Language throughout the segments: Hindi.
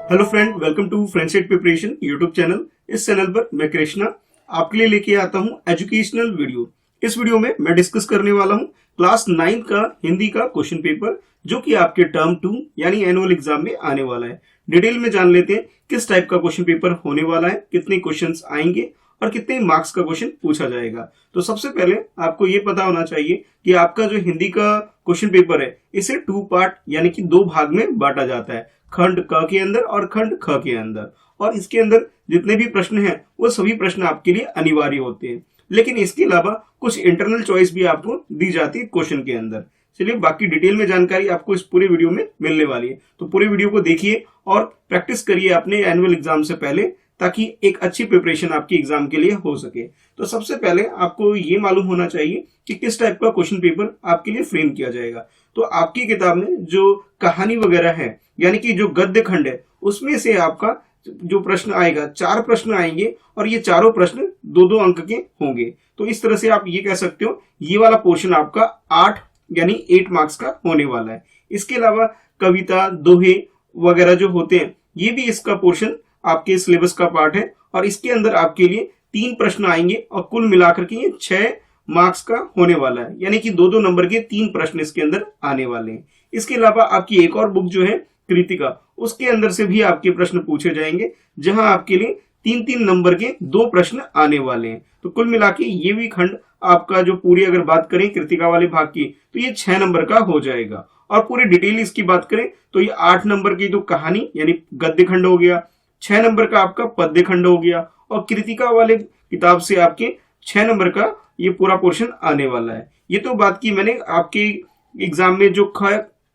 Hello friend, welcome to friendship preparation YouTube channel. इस चैनल पर मैं कृष्णा आपके लिए लेके आता हूं एजुकेशनल वीडियो। इस वीडियो में मैं डिस्कस करने वाला हूं क्लास 9 का हिंदी का क्वेश्चन पेपर, जो कि आपके टर्म 2 यानी एनुअल एग्जाम में आने वाला है। डिटेल में जान लेते हैं किस टाइप का क्वेश्चन पेपर होने वाला है, कितने क्वेश्चन आएंगे और कितने मार्क्स का क्वेश्चन पूछा जाएगा। तो सबसे पहले आपको ये पता होना चाहिए कि आपका जो हिंदी का क्वेश्चन पेपर है, इसे 2 पार्ट यानी कि 2 भाग में बांटा जाता है, खंड क के अंदर और खंड ख के अंदर। और इसके अंदर जितने भी प्रश्न हैं वो सभी प्रश्न आपके लिए अनिवार्य होते हैं, लेकिन इसके अलावा कुछ इंटरनल चॉइस भी आपको दी जाती है क्वेश्चन के अंदर। चलिए, बाकी डिटेल में जानकारी आपको इस पूरे वीडियो में मिलने वाली है, तो पूरे वीडियो को देखिए और प्रैक्टिस करिए अपने एनुअल एग्जाम से पहले, ताकि एक अच्छी प्रिपरेशन आपकी एग्जाम के लिए हो सके। तो सबसे पहले आपको ये मालूम होना चाहिए कि किस टाइप का क्वेश्चन पेपर आपके लिए फ्रेम किया जाएगा। तो आपकी किताब में जो कहानी वगैरह है, यानी कि जो गद्य खंड है, उसमें से आपका जो प्रश्न आएगा, 4 प्रश्न आएंगे और ये चारों प्रश्न 2-2 अंक के होंगे। तो इस तरह से आप ये कह सकते हो ये वाला पोर्शन आपका 8 यानी 8 मार्क्स का होने वाला है। इसके अलावा कविता, दोहे वगैरह जो होते हैं, ये भी इसका पोर्शन आपके सिलेबस का पार्ट है और इसके अंदर आपके लिए 3 प्रश्न आएंगे और कुल मिलाकर के ये 6 मार्क्स का होने वाला है, यानी कि 2-2 नंबर के 3 प्रश्न इसके अंदर आने वाले हैं। इसके अलावा आपकी एक और बुक जो है कृतिका, उसके अंदर से भी आपके प्रश्न पूछे जाएंगे, जहां आपके लिए 3-3 नंबर के 2 प्रश्न आने वाले हैं। तो कुल मिला के ये भी खंड आपका जो पूरी अगर बात करें कृतिका वाले भाग की, तो ये 6 नंबर का हो जाएगा। और पूरी डिटेल इसकी बात करें तो ये 8 नंबर की तो कहानी यानी गद्य खंड हो गया, 6 नंबर का आपका पद्य खंड हो गया, और कृतिका वाले किताब से आपके 6 नंबर का ये पूरा पोर्शन आने वाला है। ये तो बात की मैंने आपके एग्जाम में जो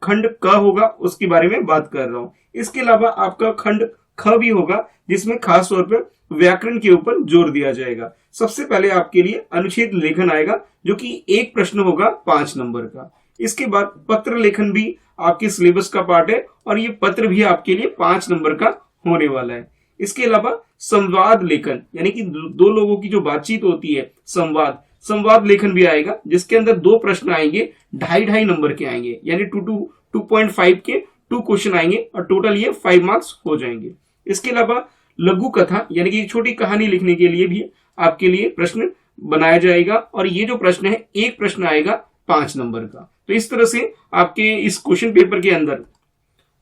खंड क होगा उसके बारे में बात कर रहा हूं। इसके अलावा आपका खंड ख भी होगा, जिसमें खास तौर पर व्याकरण के ऊपर जोर दिया जाएगा। सबसे पहले आपके लिए अनुच्छेद लेखन आएगा, जो कि एक प्रश्न होगा 5 नंबर का। इसके बाद पत्र लेखन भी आपके सिलेबस का पार्ट है और ये पत्र भी आपके लिए 5 नंबर का होने वाला है। इसके अलावा संवाद लेखन, यानी कि 2 लोगों की जो बातचीत होती है, संवाद लेखन भी आएगा, जिसके अंदर 2 प्रश्न आएंगे, 2.5 नंबर के आएंगे, यानी 2.5 के 2 क्वेश्चन आएंगे और टोटल ये 5 मार्क्स हो जाएंगे। इसके अलावा लघु कथा यानी कि एक छोटी कहानी लिखने के लिए भी आपके लिए प्रश्न बनाया जाएगा और ये जो प्रश्न है, एक प्रश्न आएगा 5 नंबर का। तो इस तरह से आपके इस क्वेश्चन पेपर के अंदर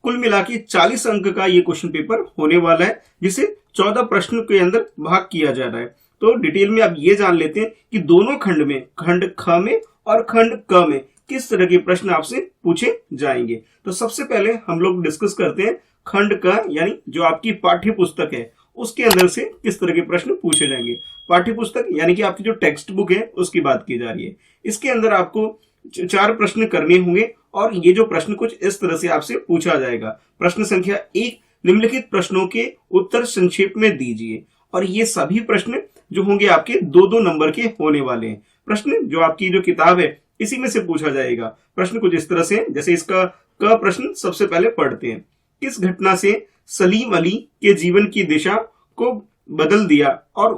कुल मिला के 40 अंक का ये क्वेश्चन पेपर होने वाला है, जिसे 14 प्रश्न के अंदर भाग किया जा रहा है। तो डिटेल में आप ये जान लेते हैं कि दोनों खंड में, खंड ख में और खंड क में, किस तरह के प्रश्न आपसे पूछे जाएंगे। तो सबसे पहले हम लोग डिस्कस करते हैं खंड क, यानी जो आपकी पाठ्य पुस्तक है उसके अंदर से किस तरह के प्रश्न पूछे जाएंगे। पाठ्य पुस्तक यानी कि आपकी जो टेक्स्ट बुक है उसकी बात की जा रही है। इसके अंदर आपको 4 प्रश्न करने होंगे और ये जो प्रश्न कुछ इस तरह से आपसे पूछा जाएगा। प्रश्न संख्या 1, निम्नलिखित प्रश्नों के उत्तर संक्षेप में दीजिए। और ये सभी प्रश्न जो होंगे आपके 2-2 नंबर के होने वाले हैं। प्रश्न जो आपकी जो किताब है इसी में से पूछा जाएगा। प्रश्न कुछ इस तरह से, जैसे इसका क प्रश्न सबसे पहले पढ़ते हैं। किस घटना से सलीम अली के जीवन की दिशा को बदल दिया और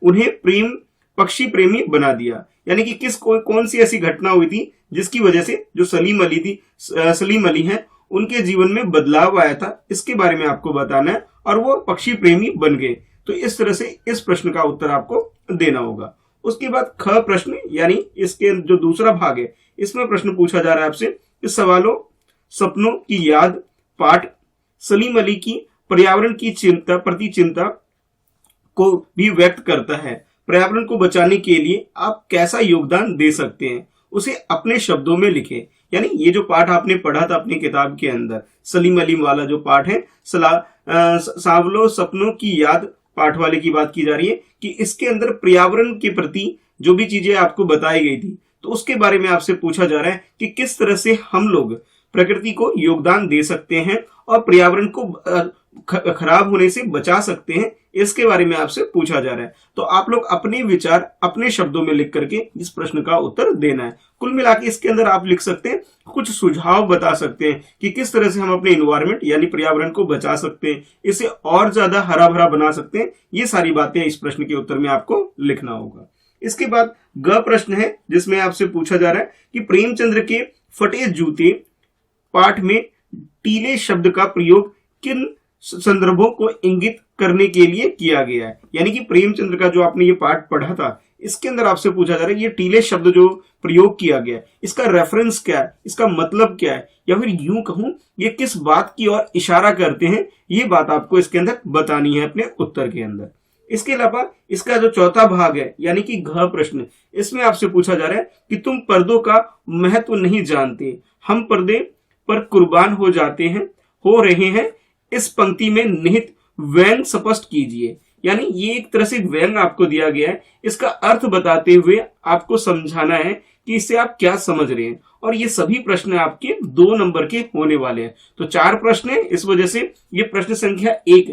उन्हें पक्षी प्रेमी बना दिया, यानी कि कौन सी ऐसी घटना हुई थी जिसकी वजह से जो सलीम अली हैं उनके जीवन में बदलाव आया था, इसके बारे में आपको बताना है और वो पक्षी प्रेमी बन गए। तो इस तरह से इस प्रश्न का उत्तर आपको देना होगा। उसके बाद ख प्रश्न, यानी इसके जो दूसरा भाग है, इसमें प्रश्न पूछा जा रहा है आपसे, इस सपनों की याद पाठ सलीम अली की पर्यावरण की चिंता को भी व्यक्त करता है। पर्यावरण को बचाने के लिए आप कैसा योगदान दे सकते हैं, उसे अपने शब्दों में लिखें। यानी ये जो पाठ आपने पढ़ा था अपनी किताब के अंदर, सलीम अली वाला जो पाठ है, सांवलो सपनों की याद पाठ वाले की बात की जा रही है, कि इसके अंदर पर्यावरण के प्रति जो भी चीजें आपको बताई गई थी, तो उसके बारे में आपसे पूछा जा रहा है कि किस तरह से हम लोग प्रकृति को योगदान दे सकते हैं और पर्यावरण को खराब होने से बचा सकते हैं, इसके बारे में आपसे पूछा जा रहा है। तो आप लोग अपने विचार अपने शब्दों में लिख करके इस प्रश्न का उत्तर देना है। कुल मिला के इसके अंदर आप लिख सकते हैं, कुछ सुझाव बता सकते हैं कि किस तरह से हम अपने इन्वायरमेंट यानी पर्यावरण को बचा सकते हैं, इसे और ज्यादा हरा भरा बना सकते हैं। ये सारी बातें इस प्रश्न के उत्तर में आपको लिखना होगा। इसके बाद ग प्रश्न है, जिसमें आपसे पूछा जा रहा है कि प्रेमचंद्र के फटे जूते पाठ में टीले शब्द का प्रयोग किन संदर्भों को इंगित करने के लिए किया गया है। यानी कि प्रेमचंद्र का जो आपने ये पाठ पढ़ा था, इसके अंदर आपसे पूछा जा रहा है ये टीले शब्द जो प्रयोग किया गया है, इसका रेफरेंस क्या है, इसका मतलब क्या है, या फिर यूं कहूं ये किस बात की ओर इशारा करते हैं, ये बात आपको इसके अंदर बतानी है अपने उत्तर के अंदर। इसके अलावा इसका जो चौथा भाग है यानी कि घ प्रश्न, इसमें आपसे पूछा जा रहा है कि तुम पर्दों का महत्व नहीं जानते, हम पर्दे पर कुर्बान हो जाते हैं, हो रहे हैं, इस पंक्ति में निहित व्यंग स्पष्ट कीजिए। यानी ये एक तरह से व्यंग आपको दिया गया है, इसका अर्थ बताते हुए आपको समझाना है कि इससे आप क्या समझ रहे हैं। और ये सभी प्रश्न आपके 2 नंबर के होने वाले हैं। तो 4 प्रश्न है, इस वजह से ये प्रश्न संख्या 1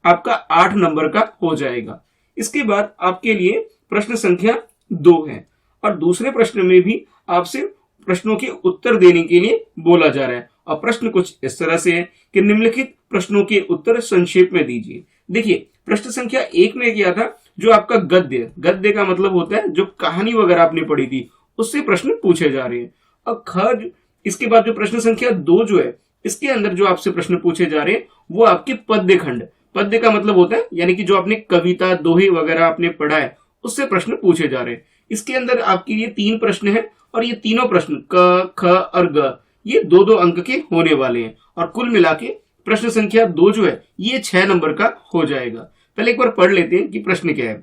आपका 8 नंबर का हो जाएगा। इसके बाद आपके लिए प्रश्न संख्या 2 है, और दूसरे प्रश्न में भी आपसे प्रश्नों के उत्तर देने के लिए बोला जा रहा है। और प्रश्न कुछ इस तरह से है कि निम्नलिखित प्रश्नों के उत्तर संक्षेप में दीजिए। देखिए प्रश्न संख्या 1 में क्या था, जो आपका गद्य, गद्य का मतलब होता है जो कहानी वगैरह आपने पढ़ी थी उससे प्रश्न पूछे जा रहे हैं। और ख इसके बाद जो प्रश्न संख्या 2 जो है, इसके अंदर जो आपसे प्रश्न पूछे जा रहे हैं वो आपके पद्य खंड, पद्य का मतलब होता है यानी कि जो आपने कविता दोहे वगैरह आपने पढ़ा है उससे प्रश्न पूछे जा रहे हैं। इसके अंदर आपके लिए 3 प्रश्न है, और ये तीनों प्रश्न क, ख और ग ये 2-2 अंक के होने वाले हैं। और कुल मिला के प्रश्न संख्या 2 जो है ये 6 नंबर का हो जाएगा। पहले एक बार पढ़ लेते हैं कि प्रश्न क्या है।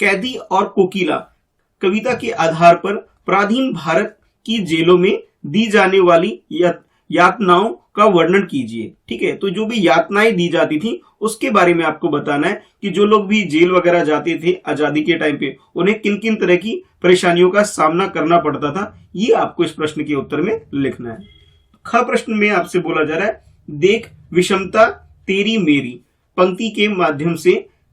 कैदी और कोकिला कविता के आधार पर पराधीन भारत की जेलों में दी जाने वाली यातनाओं का वर्णन कीजिए। ठीक है, तो जो भी यातनाएं दी जाती थी उसके बारे में आपको बताना है कि जो लोग भी जेल वगैरह जाते थे आजादी के टाइम पे उन्हें किन किन तरह की परेशानियों का सामना करना पड़ता था, ये आपको इस प्रश्न के उत्तर में लिखना है। ख प्रश्न में आपसे बोला जा रहा है, देख विषमता तेरी मेरी पंक्ति के माध्यम से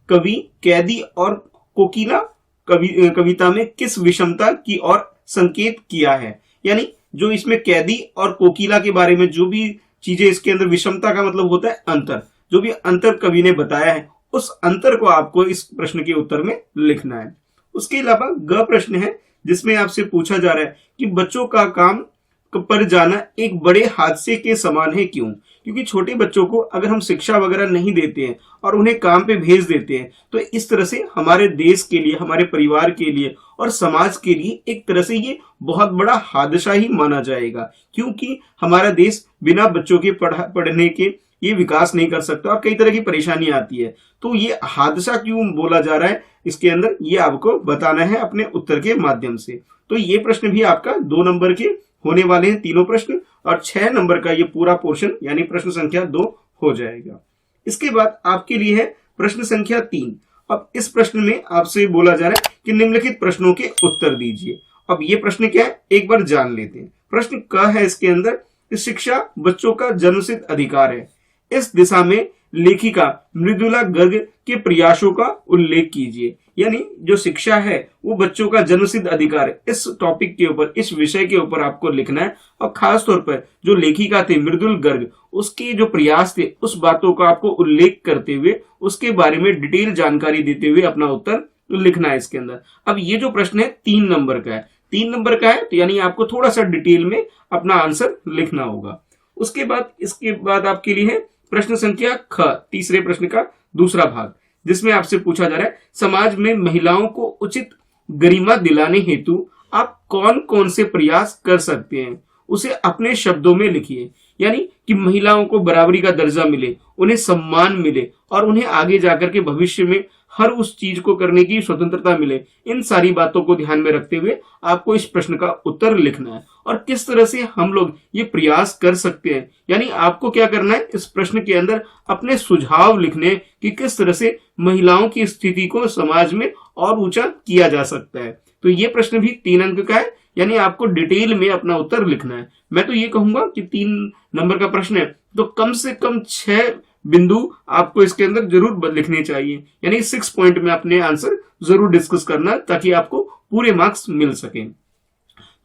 कवि कैदी और कोकिला कविता में किस विषमता की ओर संकेत किया है। यानी जो इसमें कैदी और कोकिला के बारे में जो भी चीजें, इसके अंदर विषमता का मतलब होता है अंतर, जो भी अंतर कवि ने बताया है उस अंतर को आपको इस प्रश्न के उत्तर में लिखना है। उसके अलावा ग प्रश्न है जिसमें आपसे पूछा जा रहा है कि बच्चों का काम पर जाना एक बड़े हादसे के समान है, क्यों? क्योंकि छोटे बच्चों को अगर हम शिक्षा वगैरह नहीं देते हैं और उन्हें काम पे भेज देते हैं तो इस तरह से हमारे देश के लिए, हमारे परिवार के लिए और समाज के लिए एक तरह से ये बहुत बड़ा हादसा ही माना जाएगा, क्योंकि हमारा देश बिना बच्चों के पढ़ने के ये विकास नहीं कर सकता और कई तरह की परेशानी आती है। तो ये हादसा क्यों बोला जा रहा है इसके अंदर, ये आपको बताना है अपने उत्तर के माध्यम से। तो ये प्रश्न भी आपका 2 नंबर के होने वाले हैं तीनों प्रश्न, और 6 नंबर का ये पूरा पोर्शन यानी प्रश्न संख्या 2 हो जाएगा। इसके बाद आपके लिए है प्रश्न संख्या 3। अब इस प्रश्न में आपसे बोला जा रहा है कि निम्नलिखित प्रश्नों के उत्तर दीजिए। अब ये प्रश्न क्या है एक बार जान लेते हैं। प्रश्न क है इसके अंदर, शिक्षा बच्चों का जन्मसिद्ध अधिकार है, इस दिशा में लेखिका मृदुला गर्ग के प्रयासों का उल्लेख कीजिए। यानी जो शिक्षा है वो बच्चों का जन्मसिद्ध अधिकार है, इस टॉपिक के ऊपर, इस विषय के ऊपर आपको लिखना है। और खास तौर पर जो लेखिका थे मृदुल गर्ग, उसके जो प्रयास थे उस बातों का आपको उल्लेख करते हुए उसके बारे में डिटेल जानकारी देते हुए अपना उत्तर लिखना है इसके अंदर। अब ये जो प्रश्न है 3 नंबर का है, 3 नंबर का है, तो यानी आपको थोड़ा सा डिटेल में अपना आंसर लिखना होगा। उसके बाद इसके बाद आपके लिए है प्रश्न संख्या ख, तीसरे प्रश्न का दूसरा भाग, जिसमें आपसे पूछा जा रहा है समाज में महिलाओं को उचित गरिमा दिलाने हेतु आप कौन कौन से प्रयास कर सकते हैं, उसे अपने शब्दों में लिखिए। यानी कि महिलाओं को बराबरी का दर्जा मिले, उन्हें सम्मान मिले और उन्हें आगे जाकर के भविष्य में हर उस चीज को करने की स्वतंत्रता मिले। इन सारी बातों को ध्यान में रखते हुए आपको इस प्रश्न का उत्तर लिखना है और किस तरह से हम लोग ये प्रयास कर सकते हैं। यानी आपको क्या करना है, इस प्रश्न के अंदर अपने सुझाव लिखने कि किस तरह से महिलाओं की स्थिति को समाज में और ऊंचा किया जा सकता है। तो ये प्रश्न भी 3 अंक का है, यानी आपको डिटेल में अपना उत्तर लिखना है। मैं तो ये कहूंगा कि 3 नंबर का प्रश्न है तो कम से कम 6 बिंदु आपको इसके अंदर जरूर लिखने चाहिए, यानी 6 पॉइंट में अपने आंसर जरूर डिस्कस करना ताकि आपको पूरे मार्क्स मिल सके।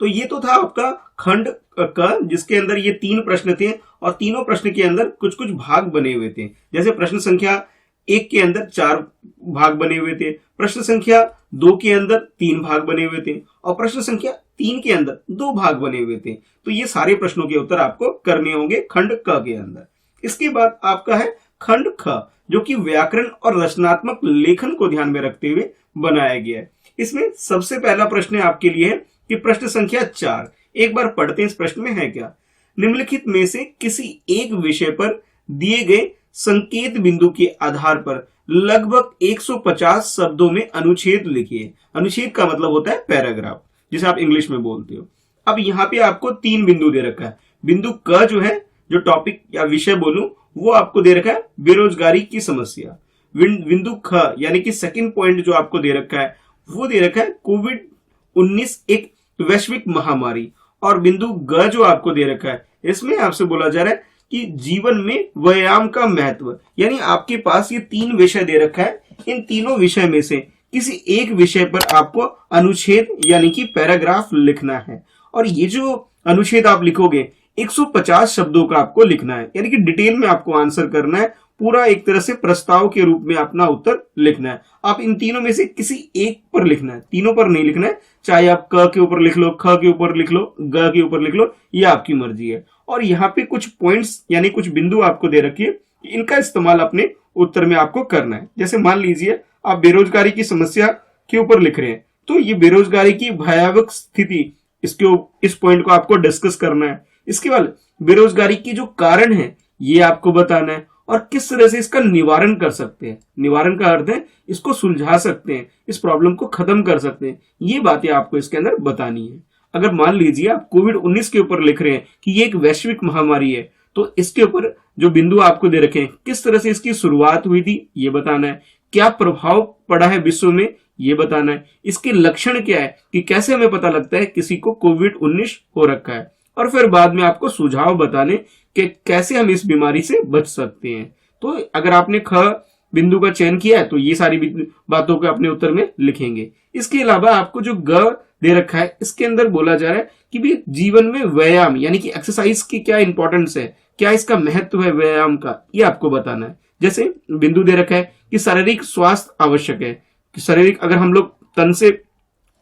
तो ये तो था आपका खंड का, जिसके अंदर ये 3 प्रश्न थे और तीनों प्रश्न के अंदर कुछ कुछ भाग बने हुए थे। जैसे प्रश्न संख्या 1 के अंदर 4 भाग बने हुए थे, प्रश्न संख्या 2 के अंदर 3 भाग बने हुए थे और प्रश्न संख्या 3 के अंदर 2 भाग बने हुए थे। तो ये सारे प्रश्नों के उत्तर आपको करने होंगे खंड क के अंदर। इसके बाद आपका है खंड ख, जो कि व्याकरण और रचनात्मक लेखन को ध्यान में रखते हुए बनाया गया है। इसमें सबसे पहला प्रश्न आपके लिए है कि प्रश्न संख्या 4, एक बार पढ़ते हैं इस प्रश्न में है क्या। निम्नलिखित में से किसी एक विषय पर दिए गए संकेत बिंदु के आधार पर लगभग 150 शब्दों में अनुच्छेद लिखिए। अनुच्छेद का मतलब होता है पैराग्राफ, जिसे आप इंग्लिश में बोलते हो। अब यहाँ पे आपको 3 बिंदु दे रखा है। बिंदु क जो है, जो टॉपिक या विषय बोलूं, वो आपको दे रखा है बेरोजगारी की समस्या। बिंदु ख यानी कि सेकंड पॉइंट जो आपको दे रखा है वो दे रखा है कोविड-19 एक वैश्विक महामारी। और बिंदु ग जो आपको दे रखा है, इसमें आपसे बोला जा रहा है कि जीवन में व्यायाम का महत्व। यानी आपके पास ये 3 विषय दे रखा है, इन तीनों विषय में से किसी एक विषय पर आपको अनुच्छेद यानी कि पैराग्राफ लिखना है। और ये जो अनुच्छेद आप लिखोगे 150 शब्दों का आपको लिखना है, यानी कि डिटेल में आपको आंसर करना है, पूरा एक तरह से प्रस्ताव के रूप में अपना उत्तर लिखना है। आप इन तीनों में से किसी एक पर लिखना है, तीनों पर नहीं लिखना है। चाहे आप क के ऊपर लिख लो, ख के ऊपर लिख लो, ग के ऊपर लिख लो, ये आपकी मर्जी है। और यहाँ पे कुछ पॉइंट्स यानी कुछ बिंदु आपको दे रखिए, इनका इस्तेमाल अपने उत्तर में आपको करना है। जैसे मान लीजिए आप बेरोजगारी की समस्या के ऊपर लिख रहे हैं, तो ये बेरोजगारी की भयावह स्थिति, इस पॉइंट को आपको डिस्कस करना है। इसके बाद बेरोजगारी की जो कारण है ये आपको बताना है, और किस तरह से इसका निवारण कर सकते हैं। निवारण का अर्थ है इसको सुलझा सकते हैं, इस प्रॉब्लम को खत्म कर सकते हैं। ये बातें आपको इसके अंदर बतानी है। अगर मान लीजिए आप कोविड-19 के ऊपर लिख रहे हैं कि ये एक वैश्विक महामारी है, तो इसके ऊपर जो बिंदु आपको दे रखे हैं, किस तरह से इसकी शुरुआत हुई थी ये बताना है, क्या प्रभाव पड़ा है विश्व में ये बताना है, इसके लक्षण क्या है कि कैसे हमें पता लगता है किसी को कोविड-19 हो रखा है, और फिर बाद में आपको सुझाव बताने कि कैसे हम इस बीमारी से बच सकते हैं। तो अगर आपने ख बिंदु का चयन किया है तो ये सारी बातों को अपने उत्तर में लिखेंगे। इसके अलावा आपको जो ग दे रखा है, इसके अंदर बोला जा रहा है कि भी जीवन में व्यायाम यानी कि एक्सरसाइज की क्या इंपॉर्टेंस है, क्या इसका महत्व है व्यायाम का, ये आपको बताना है। जैसे बिंदु दे रखा है कि शारीरिक स्वास्थ्य आवश्यक है, कि शारीरिक अगर हम लोग तन से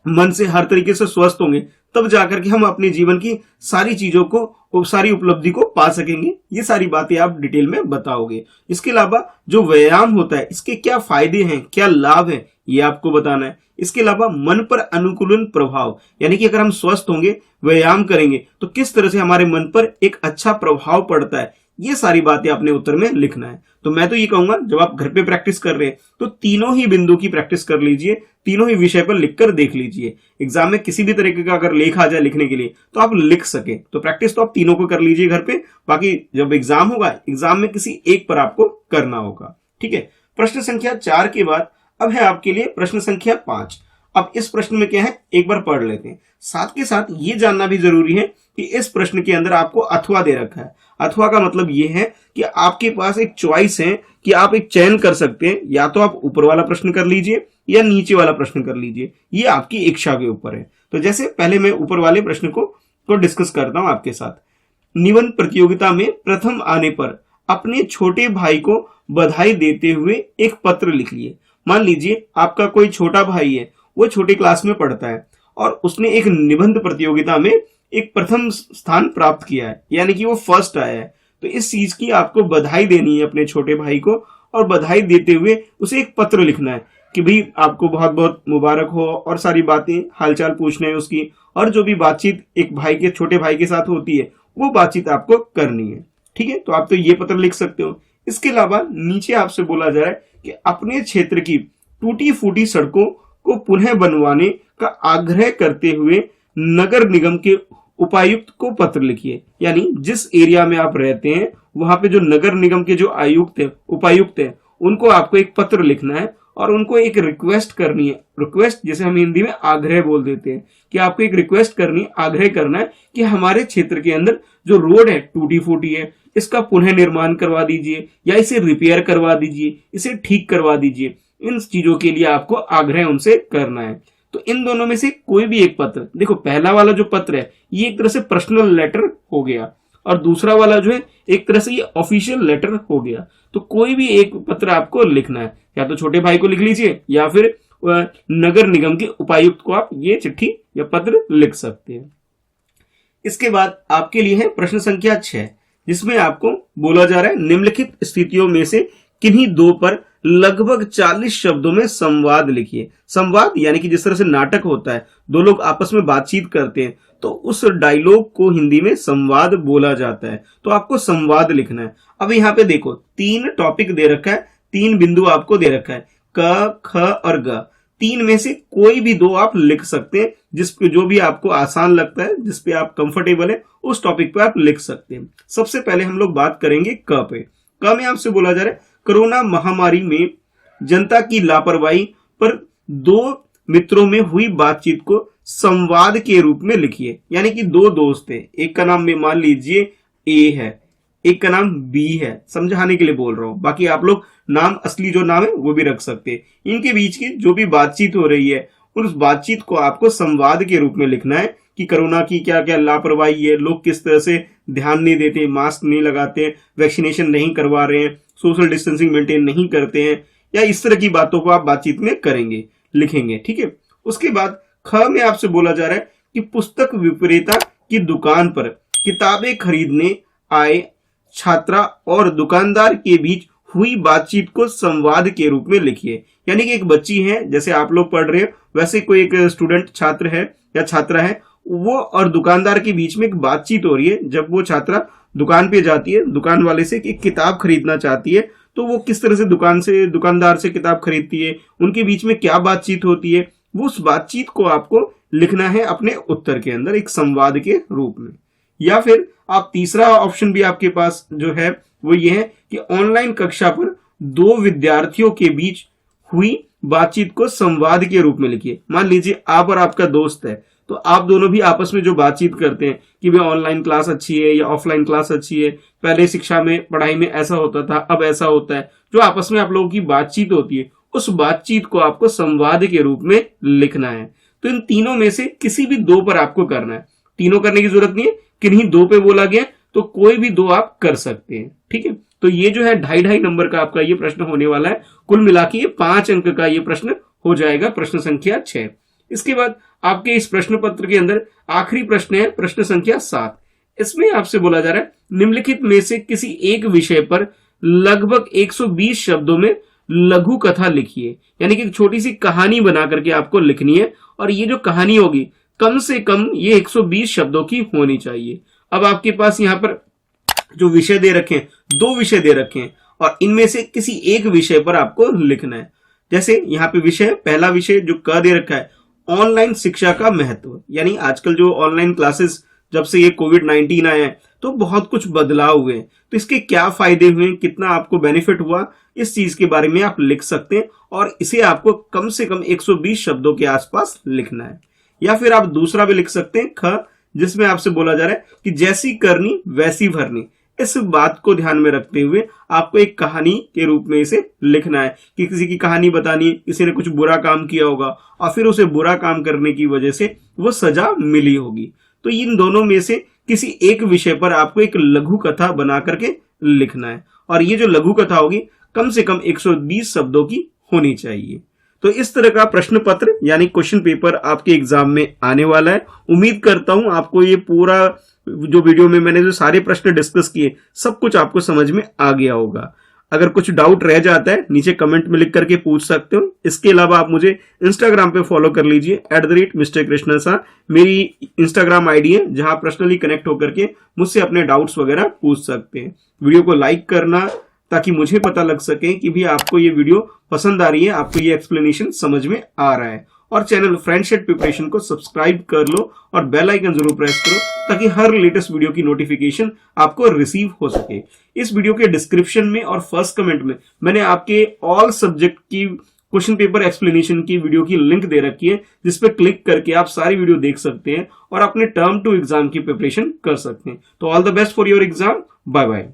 मन से हर तरीके से स्वस्थ होंगे तब जाकर के हम अपने जीवन की सारी चीजों को, सारी उपलब्धि को पा सकेंगे। ये सारी बातें आप डिटेल में बताओगे। इसके अलावा जो व्यायाम होता है इसके क्या फायदे हैं, क्या लाभ है, ये आपको बताना है। इसके अलावा मन पर अनुकूलन प्रभाव, यानी कि अगर हम स्वस्थ होंगे, व्यायाम करेंगे, तो किस तरह से हमारे मन पर एक अच्छा प्रभाव पड़ता है, ये सारी बातें अपने उत्तर में लिखना है। तो मैं तो ये कहूंगा जब आप घर पे प्रैक्टिस कर रहे हैं तो तीनों ही बिंदु की प्रैक्टिस कर लीजिए, तीनों ही विषय पर लिखकर देख लीजिए। एग्जाम में किसी भी तरीके का अगर लेख आ जाए लिखने के लिए तो आप लिख सके, तो प्रैक्टिस तो आप तीनों को कर लीजिए घर पे। बाकी जब एग्जाम होगा, एग्जाम में किसी एक पर आपको करना होगा। ठीक है, प्रश्न संख्या 4 के बाद अब है आपके लिए प्रश्न संख्या 5। अब इस प्रश्न में क्या है एक बार पढ़ लेते हैं। साथ के साथ ये जानना भी जरूरी है कि इस प्रश्न के अंदर आपको अथवा दे रखा है। अथवा का मतलब ये है कि आपके पास एक चॉइस है कि आप एक चयन कर सकते हैं, या तो आप ऊपर वाला प्रश्न कर लीजिए या नीचे वाला प्रश्न कर लीजिए, ये आपकी इच्छा के ऊपर है। तो जैसे पहले मैं ऊपर वाले प्रश्न को डिस्कस करता हूं आपके साथ। निबंध प्रतियोगिता में प्रथम आने पर अपने छोटे भाई को बधाई देते हुए एक पत्र लिख लिए। मान लीजिए आपका कोई छोटा भाई है, वो छोटी क्लास में पढ़ता है और उसने एक निबंध प्रतियोगिता में एक प्रथम स्थान प्राप्त किया है, यानी कि वो फर्स्ट आया है। तो इस चीज की आपको बधाई देनी है अपने छोटे भाई को, और बधाई देते हुए उसे एक पत्र लिखना है कि भाई आपको बहुत बहुत मुबारक हो, और सारी बातें हालचाल पूछना है उसकी, और जो भी बातचीत एक भाई के छोटे भाई के साथ होती है वो बातचीत आपको करनी है। ठीक है, तो आप तो ये पत्र लिख सकते हो। इसके अलावा नीचे आपसे बोला जा रहा है कि अपने क्षेत्र की टूटी फूटी सड़कों को पुनः बनवाने का आग्रह करते हुए नगर निगम के उपायुक्त को पत्र लिखिए। यानी जिस एरिया में आप रहते हैं वहां पे जो नगर निगम के जो आयुक्त है, उपायुक्त है, उनको आपको एक पत्र लिखना है और उनको एक रिक्वेस्ट करनी है। रिक्वेस्ट जैसे हम हिंदी में आग्रह बोल देते हैं, कि आपको एक रिक्वेस्ट करनी, आग्रह करना है कि हमारे क्षेत्र के अंदर जो रोड है टूटी फूटी है, इसका पुनः निर्माण करवा दीजिए, या इसे रिपेयर करवा दीजिए, इसे ठीक करवा दीजिए। इन चीजों के लिए आपको आग्रह उनसे करना है। तो इन दोनों में से कोई भी एक पत्र, देखो पहला वाला जो पत्र है ये एक तरह से पर्सनल लेटर हो गया, और दूसरा वाला जो है एक तरह से ये ऑफिशियल लेटर हो गया। तो कोई भी एक पत्र आपको लिखना है, या तो छोटे भाई को लिख लीजिए या फिर नगर निगम के उपायुक्त को आप ये चिट्ठी या पत्र लिख सकते हैं। इसके बाद आपके लिए है प्रश्न संख्या 6। जिसमें आपको बोला जा रहा है निम्नलिखित स्थितियों में से किन्हीं दो पर लगभग 40 शब्दों में संवाद लिखिए। संवाद यानी कि जिस तरह से नाटक होता है, दो लोग आपस में बातचीत करते हैं, तो उस डायलॉग को हिंदी में संवाद बोला जाता है। तो आपको संवाद लिखना है। अब यहाँ पे देखो 3 टॉपिक दे रखा है, 3 बिंदु आपको दे रखा है, क, ख और ग। 3 में से कोई भी 2 आप लिख सकते हैं, जिसपे जो भी आपको आसान लगता है, जिसपे आप कंफर्टेबल है, उस टॉपिक पे आप लिख सकते हैं। सबसे पहले हम लोग बात करेंगे क पे। क में आपसे बोला जा रहा है कोरोना महामारी में जनता की लापरवाही पर 2 मित्रों में हुई बातचीत को संवाद के रूप में लिखिए। यानी कि 2 दोस्त हैं, एक का नाम में मान लीजिए ए है, एक का नाम बी है, समझाने के लिए बोल रहा हूं। बाकी आप लोग नाम असली जो नाम है वो भी रख सकते हैं। इनके बीच की जो भी बातचीत हो रही है, उस बातचीत को आपको संवाद के रूप में लिखना है कि कोरोना की क्या क्या लापरवाही है, लोग किस तरह से ध्यान नहीं देते, मास्क नहीं लगाते, वैक्सीनेशन नहीं करवा रहे हैं, सोशल डिस्टेंसिंग मेंटेन नहीं करते हैं, या इस तरह की बातों को आप बातचीत में करेंगे, लिखेंगे। ठीक है। उसके बाद ख में आपसे बोला जा रहा है कि पुस्तक विक्रेता की दुकान पर किताबें खरीदने आए छात्रा और दुकानदार के बीच हुई बातचीत को संवाद के रूप में लिखिए। यानी कि एक बच्ची है, जैसे आप लोग पढ़ रहे हो, वैसे कोई एक स्टूडेंट छात्र है या छात्रा है, वो और दुकानदार के बीच में एक बातचीत हो रही है। जब वो छात्रा दुकान पे जाती है, दुकान वाले से एक किताब खरीदना चाहती है, तो वो किस तरह से दुकानदार से किताब खरीदती है, उनके बीच में क्या बातचीत होती है, वो उस बातचीत को आपको लिखना है अपने उत्तर के अंदर एक संवाद के रूप में। या फिर आप तीसरा ऑप्शन भी आपके पास जो है वो ये है कि ऑनलाइन कक्षा पर 2 विद्यार्थियों के बीच हुई बातचीत को संवाद के रूप में लिखिए। मान लीजिए आप और आपका दोस्त है, तो आप दोनों भी आपस में जो बातचीत करते हैं कि भाई ऑनलाइन क्लास अच्छी है या ऑफलाइन क्लास अच्छी है, पहले शिक्षा में पढ़ाई में ऐसा होता था, अब ऐसा होता है, जो आपस में आप लोगों की बातचीत होती है, उस बातचीत को आपको संवाद के रूप में लिखना है। तो इन तीनों में से किसी भी 2 पर आपको करना है। तीनों करने की जरूरत नहीं है, किन्हीं 2 पे बोला गया तो कोई भी 2 आप कर सकते हैं। ठीक है। तो ये जो है 2.5 नंबर का आपका ये प्रश्न होने वाला है। कुल मिला के ये 5 अंक का ये प्रश्न हो जाएगा, प्रश्न संख्या 6। इसके बाद आपके इस प्रश्न पत्र के अंदर आखिरी प्रश्न है प्रश्न संख्या 7। इसमें आपसे बोला जा रहा है निम्नलिखित में से किसी एक विषय पर लगभग 120 शब्दों में लघु कथा लिखिए। यानी कि एक छोटी सी कहानी बना करके आपको लिखनी है, और ये जो कहानी होगी कम से कम ये 120 शब्दों की होनी चाहिए। अब आपके पास यहाँ पर जो विषय दे रखे हैं, 2 विषय दे रखे हैं, और इनमें से किसी एक विषय पर आपको लिखना है। जैसे यहाँ पे विषय, पहला विषय जो क दे रखा है, ऑनलाइन शिक्षा का महत्व। यानी आजकल जो ऑनलाइन क्लासेस, जब से ये कोविड-19 आया है, तो बहुत कुछ बदलाव हुए हैं, तो इसके क्या फायदे हुए, कितना आपको बेनिफिट हुआ, इस चीज के बारे में आप लिख सकते हैं, और इसे आपको कम से कम 120 शब्दों के आसपास लिखना है। या फिर आप दूसरा भी लिख सकते हैं ख, जिसमें आपसे बोला जा रहा है कि जैसी करनी वैसी भरनी। इस बात को ध्यान में रखते हुए आपको एक कहानी के रूप में इसे लिखना है कि किसी की कहानी बतानी, किसी ने कुछ बुरा काम किया होगा और फिर उसे बुरा काम करने की वजह से वो सजा मिली होगी। तो इन दोनों में से किसी एक विषय पर आपको एक लघु कथा बना करके लिखना है, और ये जो लघु कथा होगी कम से कम 120 शब्दों की होनी चाहिए। तो इस तरह का प्रश्न पत्र यानी क्वेश्चन पेपर आपके एग्जाम में आने वाला है। उम्मीद करता हूं आपको ये पूरा जो वीडियो में मैंने जो सारे प्रश्न डिस्कस किए, सब कुछ आपको समझ में आ गया होगा। अगर कुछ डाउट रह जाता है नीचे कमेंट में लिख करके पूछ सकते हो। इसके अलावा आप मुझे इंस्टाग्राम पे फॉलो कर लीजिए @Mr. Krishna Shah। मेरी इंस्टाग्राम आईडी है, जहां पर्सनली कनेक्ट होकर के मुझसे अपने डाउट्स वगैरह पूछ सकते हैं। वीडियो को लाइक करना ताकि मुझे पता लग सके कि भी आपको ये वीडियो पसंद आ रही है, आपको ये एक्सप्लेनेशन समझ में आ रहा है। और चैनल फ्रेंडशिप प्रिपरेशन को सब्सक्राइब कर लो और बेल आइकन जरूर प्रेस करो ताकि हर लेटेस्ट वीडियो की नोटिफिकेशन आपको रिसीव हो सके। इस वीडियो के डिस्क्रिप्शन में और फर्स्ट कमेंट में मैंने आपके ऑल सब्जेक्ट की क्वेश्चन पेपर एक्सप्लेनेशन की वीडियो की लिंक दे रखी है, जिस पे क्लिक करके आप सारी वीडियो देख सकते हैं और अपने टर्म टू एग्जाम की प्रिपरेशन कर सकते हैं। तो all the best for your exam. Bye bye.